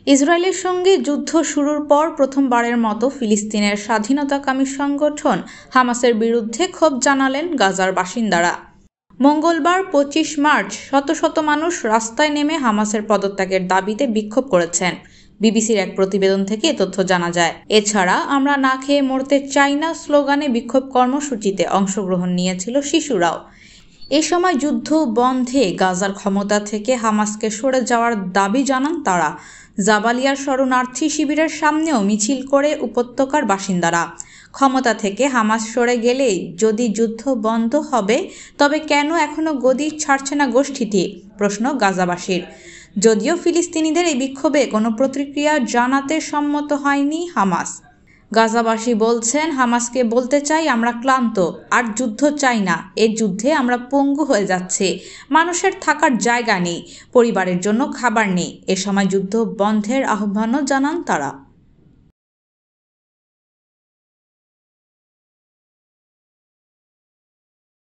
ইসরায়েলের সঙ্গে যুদ্ধ শুরুর পর প্রথমবারের মতো ফিলিস্তিনের স্বাধীনতাকামী সংগঠন হামাসের বিরুদ্ধে ক্ষোভ জানালেন গাজার বাসিন্দারা। মঙ্গলবার ২৫ মার্চ শত শত মানুষ রাস্তায় নেমে হামাসের পদত্যাগের দাবিতে বিক্ষোভ করেছেন। বিবিসির এক প্রতিবেদন থেকে এ তথ্য জানা যায়। এছাড়া আমরা না খেয়ে মরতে চাই না স্লোগানে বিক্ষোভ কর্মসূচিতে অংশগ্রহণ নিয়েছিল শিশুরাও। এ সময় যুদ্ধ বন্ধে গাজার ক্ষমতা থেকে হামাসকে সরে যাওয়ার দাবি জানান তারা। জাবালিয়ার শরণার্থী শিবিরের সামনেও মিছিল করে উপত্যকার বাসিন্দারা। ক্ষমতা থেকে হামাস সরে গেলেই যদি যুদ্ধ বন্ধ হবে, তবে কেন এখনও গদি ছাড়ছে না গোষ্ঠীটি, প্রশ্ন গাজাবাসীর। যদিও ফিলিস্তিনিদের এই বিক্ষোভে কোনো প্রতিক্রিয়া জানাতে সম্মত হয়নি হামাস। গাজাবাসী বলছেন, হামাসকে বলতে চাই আমরা ক্লান্ত, আর যুদ্ধ চাই না। এই যুদ্ধে আমরা পঙ্গু হয়ে যাচ্ছি। মানুষের থাকার জায়গা নেই, পরিবারের জন্য খাবার নেই। এ সময় যুদ্ধ বন্ধের আহ্বানও জানান তারা।